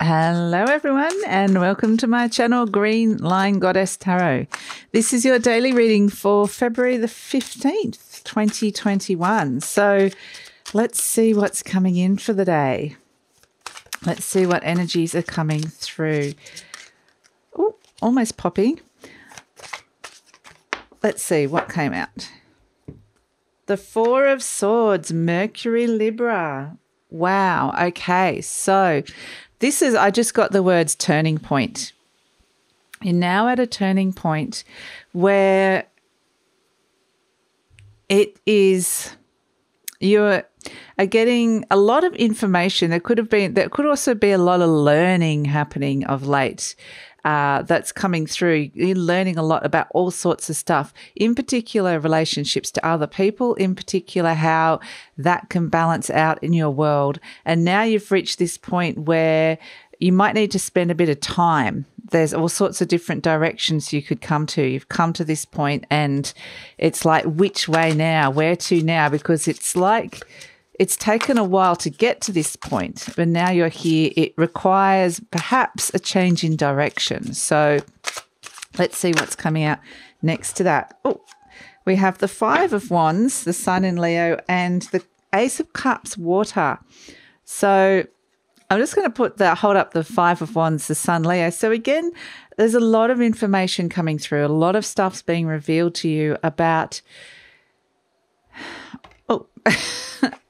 Hello everyone and welcome to my channel Green Line Goddess Tarot. This is your daily reading for February the 15th, 2021. So let's see what's coming in for the day. Let's see what energies are coming through. Oh, almost popping. Let's see what came out. The Four of Swords, Mercury, Libra. Wow. Okay. So this is, I just got the words turning point. You're now at a turning point where it is, you are getting a lot of information. There could also be a lot of learning happening of late. That's coming through. You're learning a lot about all sorts of stuff, in particular relationships to other people, in particular how that can balance out in your world. And now you've reached this point where you might need to spend a bit of time. There's all sorts of different directions you could come to. You've come to this point and it's like, which way now? Where to now? Because it's like, it's taken a while to get to this point, but now you're here. It requires perhaps a change in direction. So let's see what's coming out next to that. Oh, we have the Five of Wands, the Sun in Leo, and the Ace of Cups, Water. So I'm just going to hold up the Five of Wands, the Sun, Leo. So again, there's a lot of information coming through. A lot of stuff's being revealed to you about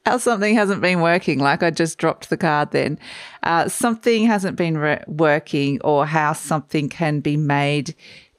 how something hasn't been working, like I just dropped the card then. Something hasn't been working, or how something can be made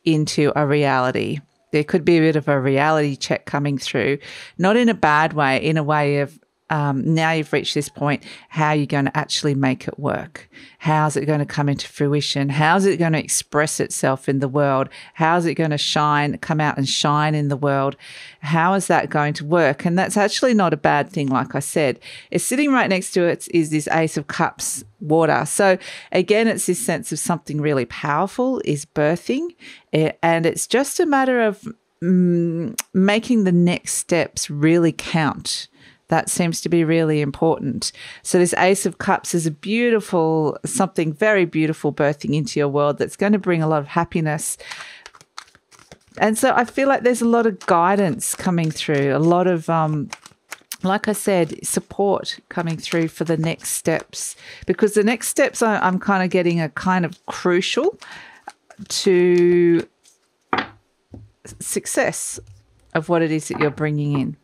into a reality. There could be a bit of a reality check coming through, not in a bad way, in a way of now you've reached this point, how are you going to actually make it work? How's it going to come into fruition? How's it going to express itself in the world? How's it going to come out and shine in the world? How is that going to work? And that's actually not a bad thing, like I said. It's sitting right next to it is this Ace of Cups, Water. So again, it's this sense of something really powerful is birthing, and it's just a matter of making the next steps really count. That seems to be really important. So this Ace of Cups is something very beautiful birthing into your world that's going to bring a lot of happiness. And so I feel like there's a lot of guidance coming through, a lot of, like I said, support coming through for the next steps, because the next steps I'm kind of getting are kind of crucial to success of what it is that you're bringing in.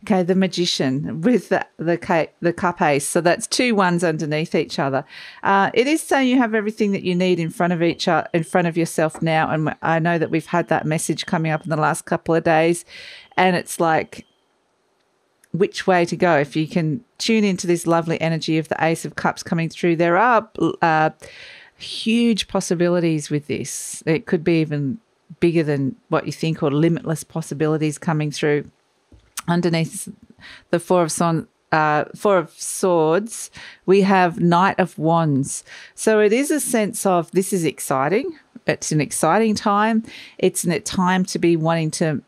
Okay, the Magician with the Cup Ace. So that's two ones underneath each other. It is saying you have everything that you need in front of yourself now. And I know that we've had that message coming up in the last couple of days. And it's like, which way to go? If you can tune into this lovely energy of the Ace of Cups coming through, there are huge possibilities with this. It could be even bigger than what you think, or limitless possibilities coming through. Underneath the Four of Swords, we have Knight of Wands. So it is a sense of this is exciting. It's an exciting time. It's a time to be wanting to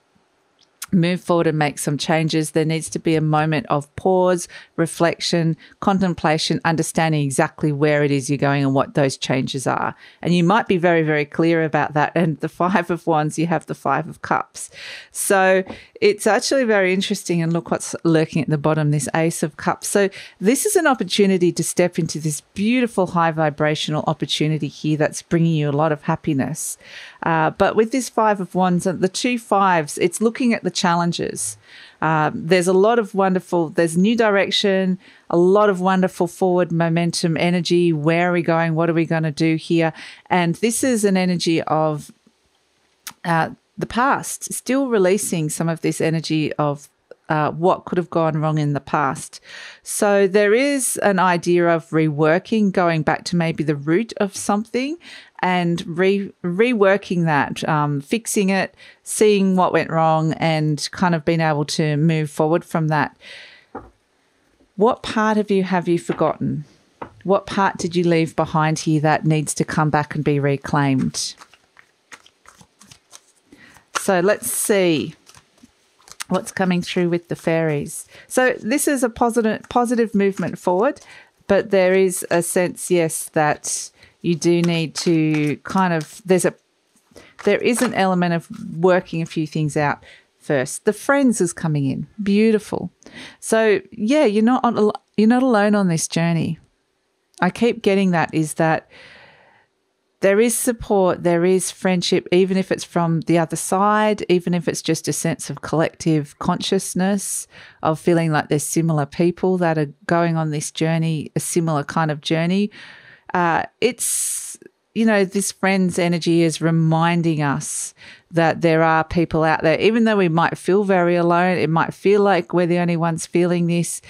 move forward and make some changes. There needs to be a moment of pause, reflection, contemplation, understanding exactly where it is you're going and what those changes are. And you might be very, very clear about that. And the Five of Wands, you have the Five of Cups. So it's actually very interesting. And look what's lurking at the bottom, this Ace of Cups. So this is an opportunity to step into this beautiful high vibrational opportunity here that's bringing you a lot of happiness. But with this Five of Wands, the two fives, it's looking at the challenges. There's a lot of there's new direction, a lot of wonderful forward momentum energy. Where are we going? What are we going to do here? And this is an energy of the past, still releasing some of this energy of what could have gone wrong in the past. So there is an idea of reworking, going back to maybe the root of something and reworking that, fixing it, seeing what went wrong and kind of being able to move forward from that. What part of you have you forgotten? What part did you leave behind here that needs to come back and be reclaimed? So let's see what's coming through with the fairies. So this is a positive movement forward. But there is a sense, yes, that you do need to there is an element of working a few things out first. The friends is coming in. Beautiful. So, yeah, you're not alone on this journey. I keep getting that there is support, there is friendship, even if it's from the other side, even if it's just a sense of collective consciousness of feeling like there's similar people that are going on this journey, a similar kind of journey. It's, this friend's energy is reminding us that there are people out there, even though we might feel very alone, it might feel like we're the only ones feeling this.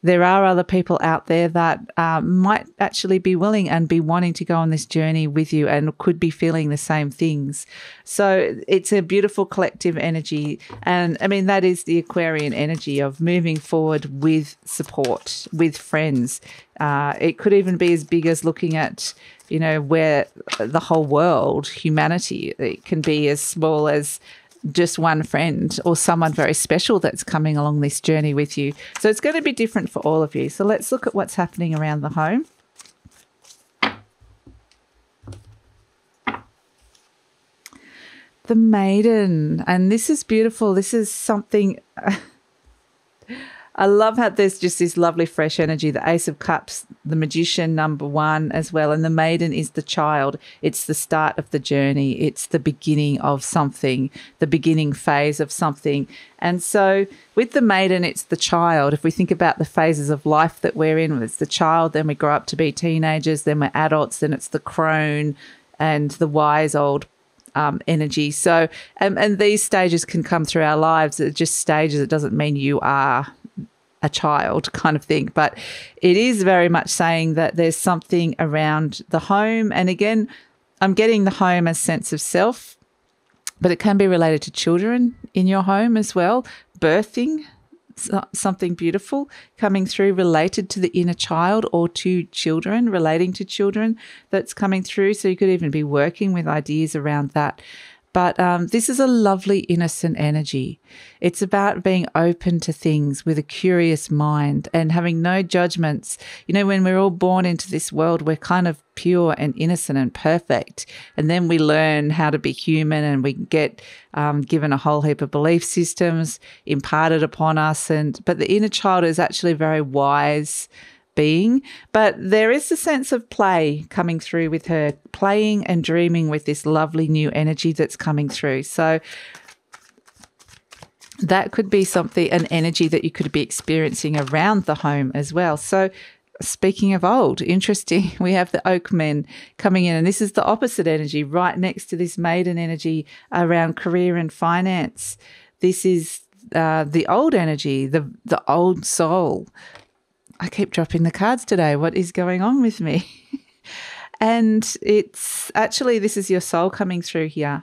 There are other people out there that might actually be willing and be wanting to go on this journey with you and could be feeling the same things. So it's a beautiful collective energy. And I mean, that is the Aquarian energy of moving forward with support, with friends. It could even be as big as looking at, where the whole world, humanity, it can be as small as just one friend or someone very special that's coming along this journey with you. So it's going to be different for all of you. So let's look at what's happening around the home. The Maiden. And this is beautiful. This is something... I love how there's just this lovely fresh energy. The Ace of Cups, the Magician, number 1 as well. And the Maiden is the child. It's the start of the journey. It's the beginning of something, the beginning phase of something. And so with the Maiden, it's the child. If we think about the phases of life that we're in, it's the child, then we grow up to be teenagers, then we're adults, then it's the crone and the wise old energy. So, and these stages can come through our lives. They're just stages. It doesn't mean you are a child kind of thing, but it is very much saying that there's something around the home. And again, I'm getting the home as sense of self, but it can be related to children in your home as well. Birthing, something beautiful coming through related to the inner child or to children, relating to children that's coming through. So you could even be working with ideas around that. But this is a lovely, innocent energy. It's about being open to things with a curious mind and having no judgments. When we're all born into this world, we're kind of pure and innocent and perfect. And then we learn how to be human and we get given a whole heap of belief systems imparted upon us. But the inner child is actually very wise being, but there is a sense of play coming through with her, playing and dreaming with this lovely new energy that's coming through. So that could be an energy that you could be experiencing around the home as well. So speaking of old, interesting, we have the Oakmen coming in, and this is the opposite energy right next to this Maiden energy around career and finance. This is the old energy, the old soul. I keep dropping the cards today. What is going on with me? And it's actually, this is your soul coming through here.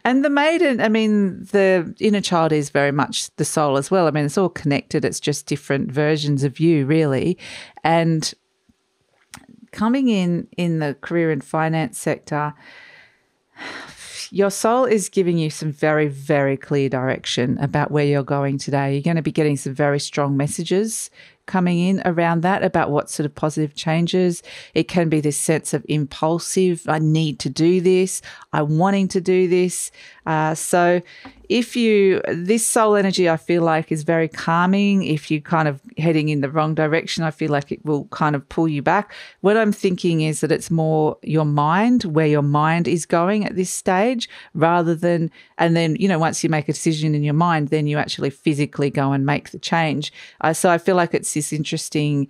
And the Maiden, I mean, the inner child is very much the soul as well. I mean, it's all connected. It's just different versions of you, really. And coming in the career and finance sector, your soul is giving you some very, very clear direction about where you're going today. You're going to be getting some very strong messages coming in around that, about what sort of positive changes. It can be this sense of impulsive, I need to do this, I'm wanting to do this. So this soul energy, I feel like, is very calming. If you're kind of heading in the wrong direction, I feel like it will kind of pull you back. What I'm thinking is that it's more your mind, where your mind is going at this stage, rather than, and then, once you make a decision in your mind, then you actually physically go and make the change. So I feel like it's this interesting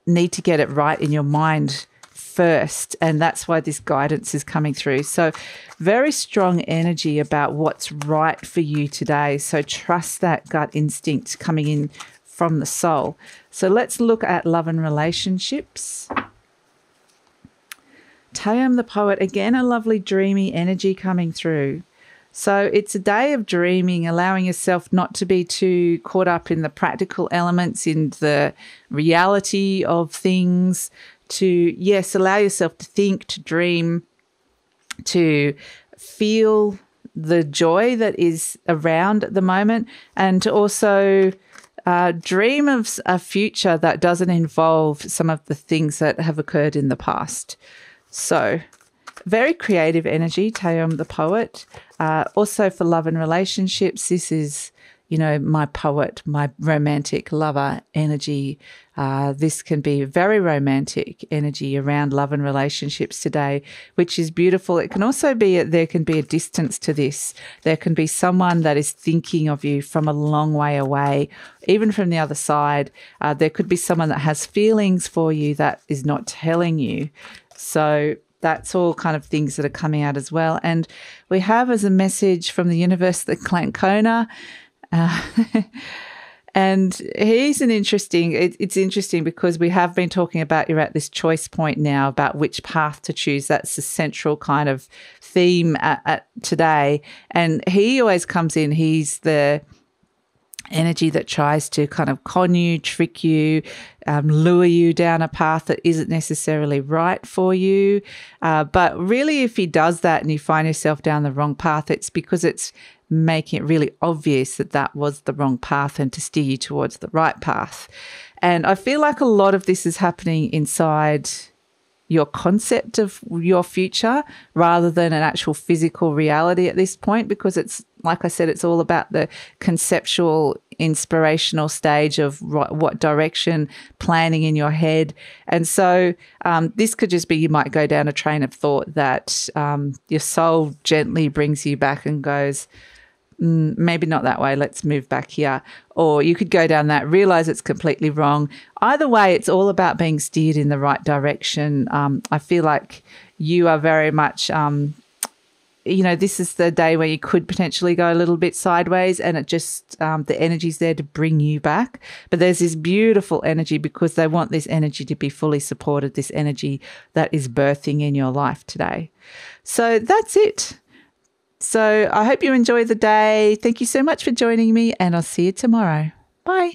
need to get it right in your mind first, and that's why this guidance is coming through. So very strong energy about what's right for you today. So trust that gut instinct coming in from the soul. So let's look at love and relationships. Tayam the poet, again, a lovely dreamy energy coming through. So it's a day of dreaming, allowing yourself not to be too caught up in the practical elements, in the reality of things, to, yes, allow yourself to think, to dream, to feel the joy that is around at the moment, and to also Dream of a future that doesn't involve some of the things that have occurred in the past. So, very creative energy, Taeyong the poet. Also for love and relationships, this is, my poet, my romantic lover energy. This can be very romantic energy around love and relationships today, which is beautiful. It can also be, there can be a distance to this. There can be someone that is thinking of you from a long way away, even from the other side. There could be someone that has feelings for you that is not telling you. So that's all kind of things that are coming out as well. And we have as a message from the universe the Clan Kona. And he's it's interesting because we have been talking about you're at this choice point now about which path to choose. That's the central kind of theme at today. And he always comes in, he's the energy that tries to kind of con you, trick you, lure you down a path that isn't necessarily right for you. But really, if he does that and you find yourself down the wrong path, it's because it's making it really obvious that that was the wrong path and to steer you towards the right path. And I feel like a lot of this is happening inside your concept of your future rather than an actual physical reality at this point, because it's, like I said, it's all about the conceptual, inspirational stage of what direction planning in your head. And so this could just be, you might go down a train of thought that your soul gently brings you back and goes, maybe not that way, let's move back here. Or you could go down that, realize it's completely wrong. Either way, it's all about being steered in the right direction. I feel like you are very much, this is the day where you could potentially go a little bit sideways, and it just, the energy's there to bring you back. But there's this beautiful energy because they want this energy to be fully supported, this energy that is birthing in your life today. So that's it. So I hope you enjoy the day. Thank you so much for joining me, and I'll see you tomorrow. Bye.